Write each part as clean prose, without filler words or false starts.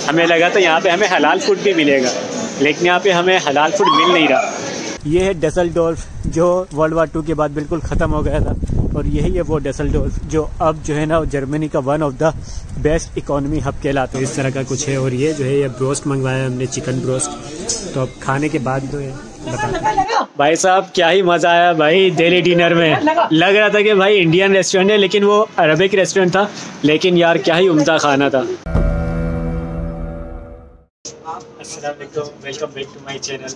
हमें लगा था यहाँ पे हमें हलाल फूड भी मिलेगा, लेकिन यहाँ पे हमें हलाल फूड मिल नहीं रहा। ये है डसेल्डोर्फ जो वर्ल्ड वार 2 के बाद बिल्कुल ख़त्म हो गया था, और यही है वो डसेल्डोर्फ जो अब जो है ना जर्मनी का one of the best economy hub कहलाता है। इस तरह का कुछ है। और ये जो है ये ब्रोस्ट मंगवाया हमने, चिकन ब्रोस्ट। तो अब खाने के बाद जो है भाई साहब क्या ही मज़ा आया भाई दिल्ली डिनर में। लग रहा था कि भाई इंडियन रेस्टोरेंट है, लेकिन वो अरबिक रेस्टोरेंट था। लेकिन यार क्या ही उम्दा खाना था। अस्सलाम वालेकुम, welcome back to my channel.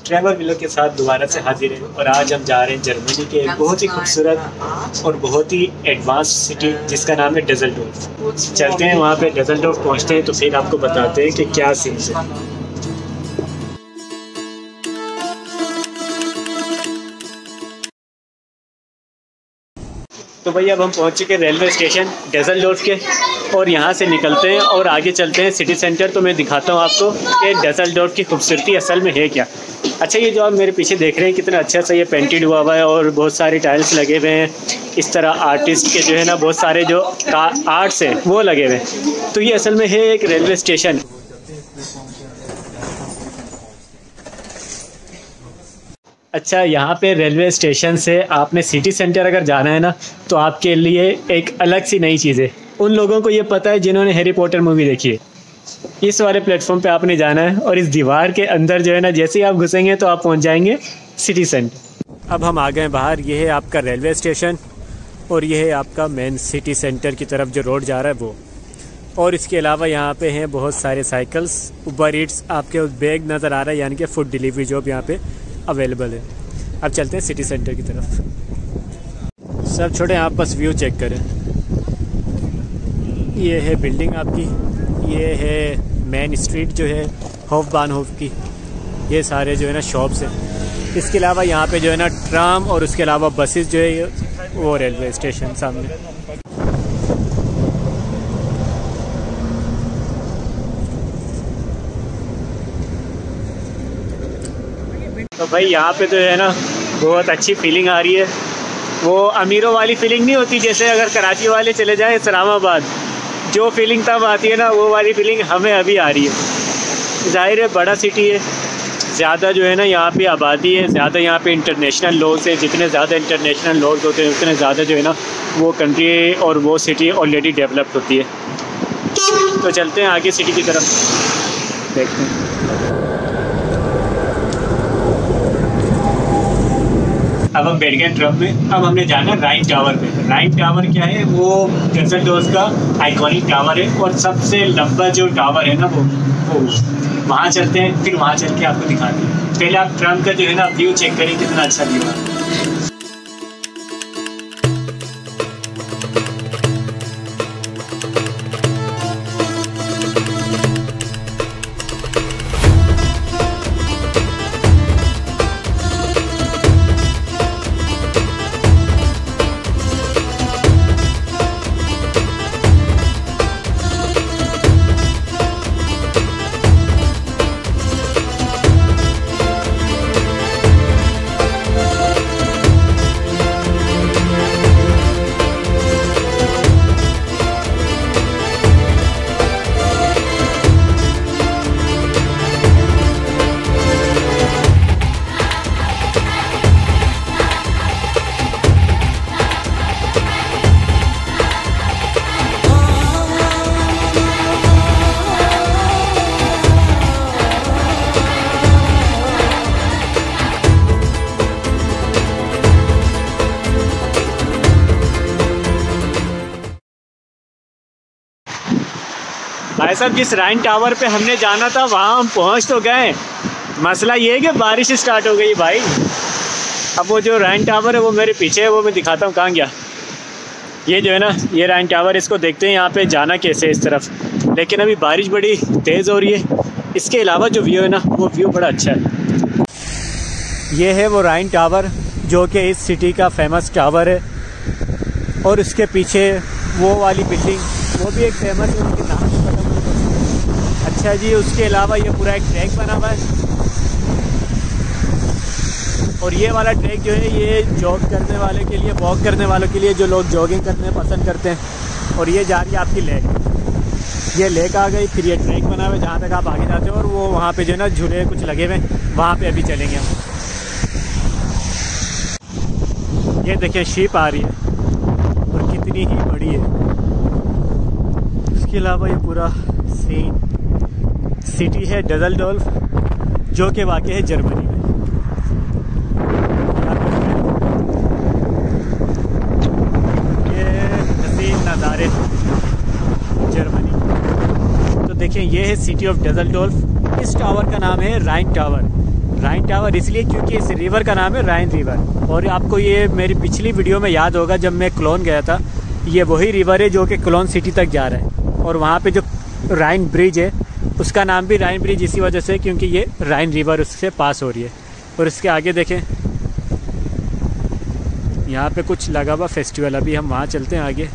Travel vlog के साथ दोबारा से हाजिर है। और आज हम जा रहे हैं जर्मनी के एक बहुत ही खूबसूरत और बहुत ही एडवांस सिटी जिसका नाम है डसेल्डोर्फ। चलते हैं वहाँ पे, डसेल्डोर्फ पहुँचते हैं तो फिर आपको बताते हैं कि क्या सीन है। तो भाई अब हम पहुँच चुके रेलवे स्टेशन डसेल्डोर्फ के, और यहाँ से निकलते हैं और आगे चलते हैं सिटी सेंटर। तो मैं दिखाता हूँ आपको कि डसेल्डोर्फ की खूबसूरती असल में है क्या। अच्छा, ये जो आप मेरे पीछे देख रहे हैं कितना अच्छा सा ये पेंटेड हुआ हुआ है और बहुत सारे टाइल्स लगे हुए हैं। इस तरह आर्टिस्ट के जो है ना बहुत सारे जो आर्ट्स हैं वो लगे हुए हैं। तो ये असल में है एक रेलवे स्टेशन। अच्छा, यहाँ पे रेलवे स्टेशन से आपने सिटी सेंटर अगर जाना है ना तो आपके लिए एक अलग सी नई चीज़ है। उन लोगों को ये पता है जिन्होंने हैरी पॉटर मूवी देखी है। इस वाले प्लेटफॉर्म पे आपने जाना है और इस दीवार के अंदर जो है ना जैसे ही आप घुसेंगे तो आप पहुँच जाएंगे सिटी सेंटर। अब हम आ गए बाहर। ये है आपका रेलवे स्टेशन और ये है आपका मेन सिटी सेंटर की तरफ जो रोड जा रहा है वो। और इसके अलावा यहाँ पे हैं बहुत सारे साइकिल्स, उबर ईट्स, आपके उस बैग नज़र आ रहा है यानी कि फूड डिलीवरी जॉब यहाँ पे अवेलेबल है। अब चलते हैं सिटी सेंटर की तरफ। सब छोड़े, आप बस व्यू चेक करें। ये है बिल्डिंग आपकी, ये है मेन स्ट्रीट जो है हॉफबानहोफ की। ये सारे जो है ना शॉप्स हैं। इसके अलावा यहाँ पे जो है ना ट्राम और उसके अलावा बसेस जो है वो रेलवे स्टेशन सामने। तो भाई यहाँ पे तो है ना बहुत अच्छी फीलिंग आ रही है। वो अमीरों वाली फीलिंग नहीं होती जैसे अगर कराची वाले चले जाएं इस्लामाबाद, जो फीलिंग तब आती है ना वो वाली फीलिंग हमें अभी आ रही है। जाहिर है बड़ा सिटी है, ज़्यादा जो है ना यहाँ पे आबादी है, ज़्यादा यहाँ पे इंटरनेशनल लोग हैं। जितने ज़्यादा इंटरनेशनल लोग होते हैं उतने ज़्यादा जो है ना वो कंट्री और वो सिटी ऑलरेडी डेवलप्ड होती है। तो चलते हैं आगे सिटी की तरफ, देखते हैं। अब हम बैठ गए ट्रक में। अब हमने जाना राइन टावर पे। राइन टावर क्या है? वो डसेल्डोर्फ का आइकॉनिक टावर है और सबसे लंबा जो टावर है ना वो वहाँ चलते हैं, फिर वहाँ चल के आपको दिखाते हैं। पहले आप ट्रक का जो है ना व्यू चेक करें कितना अच्छा व्यू है। भाई साहब जिस राइन टावर पे हमने जाना था वहाँ हम पहुँच तो गए। मसला ये है कि बारिश स्टार्ट हो गई भाई। अब वो जो राइन टावर है वो मेरे पीछे है, वो मैं दिखाता हूँ कहाँ गया। ये जो है ना ये राइन टावर, इसको देखते हैं यहाँ पे जाना कैसे इस तरफ। लेकिन अभी बारिश बड़ी तेज़ हो रही है। इसके अलावा जो व्यू है ना वो व्यू बड़ा अच्छा है। ये है वो राइन टावर जो कि इस सिटी का फेमस टावर है। और उसके पीछे वो वाली बिल्डिंग वो भी एक फेमस है, उसके नाम नहीं पता मुझे। अच्छा जी, उसके अलावा ये पूरा एक ट्रैक बना हुआ है। और ये वाला ट्रैक जो है ये जॉग करने वाले के लिए, वॉक करने वालों के लिए, जो लोग जॉगिंग करने पसंद करते हैं। और ये जा रही है आपकी लेक। ये लेक आ गई, फिर ये ट्रैक बना हुआ है जहाँ तक आप आगे जाते हो, और वो वहाँ पे जो है ना झूले कुछ लगे हुए, वहाँ पे अभी चलेंगे हम। ये देखिए शीप आ रही है और कितनी ही बड़ी है। इसके अलावा ये पूरा सीन सिटी है डसेल्डोर्फ, जो कि वाक़ है जर्मनी में। ये हसीन नज़ारे जर्मनी। तो देखिए ये है सिटी ऑफ डसेल्डोर्फ। इस टावर का नाम है राइन टावर। राइन टावर इसलिए क्योंकि इस रिवर का नाम है राइन रिवर। और आपको ये मेरी पिछली वीडियो में याद होगा, जब मैं क्लोन गया था, ये वही रिवर है जो कि क्लोन सिटी तक जा रहा है। और वहाँ पे जो राइन ब्रिज है उसका नाम भी राइन ब्रिज इसी वजह से क्योंकि ये राइन रिवर उससे पास हो रही है। और इसके आगे देखें यहाँ पे कुछ लगा हुआ फेस्टिवल। अभी हम वहाँ चलते हैं आगे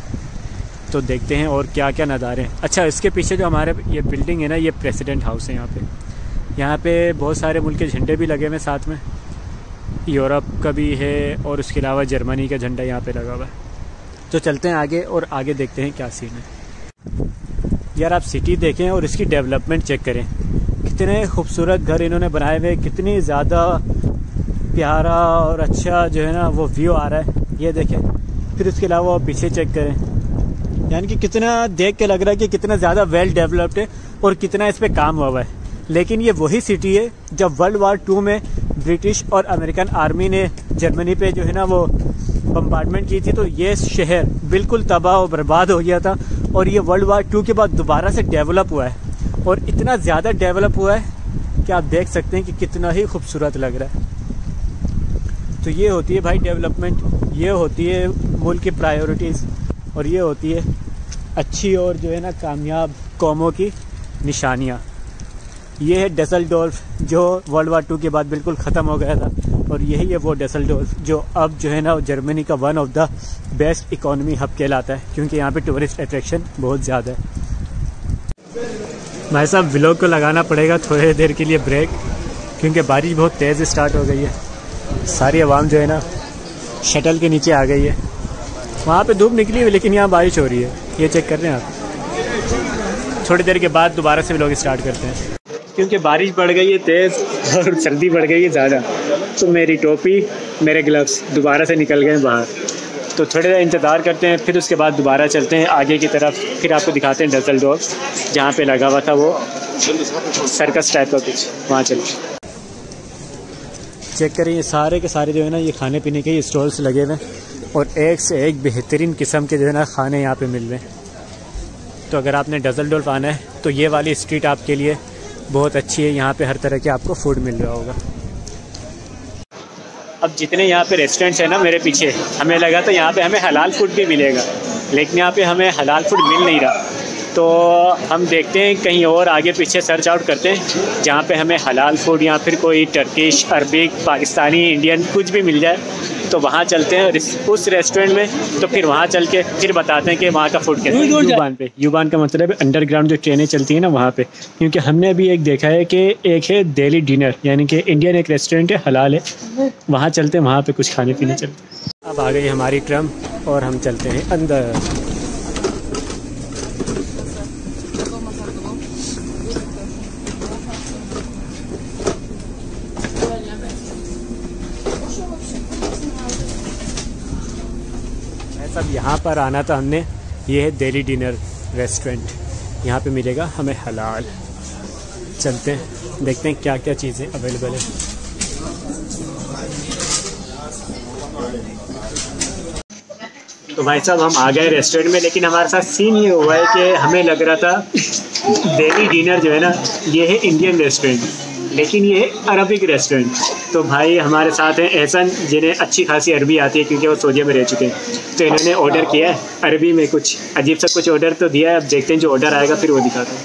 तो देखते हैं और क्या क्या नज़ारे हैं। अच्छा, इसके पीछे जो हमारे ये बिल्डिंग है ना, ये प्रेसिडेंट हाउस है। यहाँ पे बहुत सारे मुल्क के झंडे भी लगे हुए हैं साथ में, यूरोप का भी है और उसके अलावा जर्मनी का झंडा यहाँ पे लगा हुआ है। तो चलते हैं आगे और आगे देखते हैं क्या सीन है। यार आप सिटी देखें और इसकी डेवलपमेंट चेक करें, कितने खूबसूरत घर इन्होंने बनाए हुए, कितनी ज़्यादा प्यारा और अच्छा जो है ना वो व्यू आ रहा है। ये देखें, फिर उसके अलावा पीछे चेक करें, यानी कि कितना देख के लग रहा है कि कितना ज़्यादा वेल डेवलप्ड है और कितना इस पर काम हुआ है। लेकिन ये वही सिटी है जब वर्ल्ड वार 2 में ब्रिटिश और अमेरिकन आर्मी ने जर्मनी पे जो है ना वो बम्बार्डमेंट की थी, तो ये शहर बिल्कुल तबाह और बर्बाद हो गया था। और ये वर्ल्ड वार 2 के बाद दोबारा से डेवलप हुआ है और इतना ज़्यादा डेवलप हुआ है कि आप देख सकते हैं कि कितना ही खूबसूरत लग रहा है। तो ये होती है भाई डेवलपमेंट, ये होती है मुल्क की प्रायोरिटीज़, और ये होती है अच्छी और जो है ना कामयाब कौमों की निशानियाँ। ये है डसेल्डोर्फ जो वर्ल्ड वार 2 के बाद बिल्कुल ख़त्म हो गया था, और यही है वो डसेल्डोर्फ जो अब जो है ना जर्मनी का one of the best economy hub कहलाता है, क्योंकि यहाँ पे टूरिस्ट अट्रैक्शन बहुत ज़्यादा है। भाई साहब व्लॉग को लगाना पड़ेगा थोड़ी देर के लिए ब्रेक, क्योंकि बारिश बहुत तेज़ स्टार्ट हो गई है। सारी आवाम जो है ना शटल के नीचे आ गई है। वहाँ पे धूप निकली हुई लेकिन यहाँ बारिश हो रही है, ये चेक कर रहे हैं आप। थोड़ी देर के बाद दोबारा से व्लॉग स्टार्ट करते हैं, क्योंकि बारिश बढ़ गई है तेज़ और सर्दी बढ़ गई है ज़्यादा। तो मेरी टोपी, मेरे ग्लव्स दोबारा से निकल गए बाहर। तो थोड़ी देर इंतज़ार करते हैं, फिर उसके बाद दोबारा चलते हैं आगे की तरफ। फिर आपको दिखाते हैं डसेल्डोर्फ जहाँ पे लगा हुआ था वो सर्कस टाइप का कुछ, वहाँ चलते। चेक करें ये सारे के सारे जो है ना ये खाने पीने के स्टॉल्स लगे हुए हैं और एक से एक बेहतरीन किस्म के जो है ना खाने यहाँ पे मिल रहे हैं। तो अगर आपने डसेल्डोर्फ आना है तो ये वाली स्ट्रीट आपके लिए बहुत अच्छी है, यहाँ पे हर तरह के आपको फूड मिल रहा होगा। अब जितने यहाँ पे रेस्टोरेंट्स हैं ना मेरे पीछे, हमें लगा था यहाँ पे हमें हलाल फूड भी मिलेगा, लेकिन यहाँ पे हमें हलाल फूड मिल नहीं रहा। तो हम देखते हैं कहीं और आगे पीछे सर्च आउट करते हैं जहाँ पे हमें हलाल फूड या फिर कोई टर्किश, अरबिक, पाकिस्तानी, इंडियन कुछ भी मिल जाए। तो वहाँ चलते हैं उस रेस्टोरेंट में, तो फिर वहाँ चल के फिर बताते हैं कि वहाँ का फूड कैसा है। यूबान पे, यूबान का मतलब है अंडरग्राउंड जो ट्रेनें चलती हैं ना वहाँ पे, क्योंकि हमने अभी एक देखा है कि एक है डेली डिनर, यानी कि इंडियन एक रेस्टोरेंट है, हलाल है, वहाँ चलते हैं, वहाँ पे कुछ खाने पीने चलते हैं। अब आ गई हमारी ट्रम और हम चलते हैं अंदर। सब यहाँ पर आना था हमने, ये है डेली डिनर रेस्टोरेंट, यहाँ पे मिलेगा हमें हलाल। चलते हैं देखते हैं क्या क्या चीज़ें अवेलेबल है। तो भाई साहब हम आ गए रेस्टोरेंट में, लेकिन हमारे साथ सीन ये हुआ है कि हमें लग रहा था डेली डिनर जो है ना ये है इंडियन रेस्टोरेंट, लेकिन ये है अरबिक रेस्टोरेंट। तो भाई हमारे साथ हैं एहसन, जिन्हें अच्छी खासी अरबी आती है क्योंकि वो सऊदी में रह चुके हैं। तो इन्होंने ऑर्डर किया है अरबी में, कुछ अजीब सा कुछ ऑर्डर तो दिया है। अब देखते हैं जो ऑर्डर आएगा फिर वो दिखाते हैं।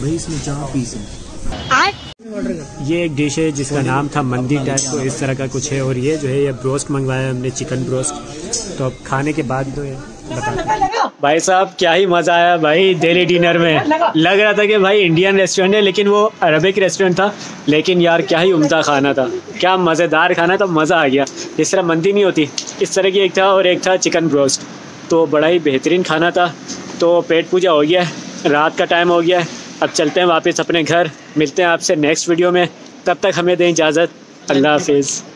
भाई इसमें 4 पीस है। ये एक डिश है जिसका नाम था मंदी टाइप, तो इस तरह का कुछ है। और ये जो है ये ब्रोस्ट मंगवाया हमने, चिकन ब्रोस्ट। तो अब खाने के बाद जो है भाई साहब क्या ही मज़ा आया भाई दिल्ली डिनर में। लग रहा था कि भाई इंडियन रेस्टोरेंट है लेकिन वो अरबिक रेस्टोरेंट था। लेकिन यार क्या ही उम्दा खाना था, क्या मज़ेदार खाना था, मज़ा आ गया। जिस तरह मंदी नहीं होती इस तरह की एक था, और एक था चिकन ब्रोस्ट। तो बड़ा ही बेहतरीन खाना था। तो पेट पूजा हो गया, रात का टाइम हो गया, अब चलते हैं वापस अपने घर। मिलते हैं आपसे नेक्स्ट वीडियो में, तब तक हमें दें इजाज़त। अल्लाह हाफिज़।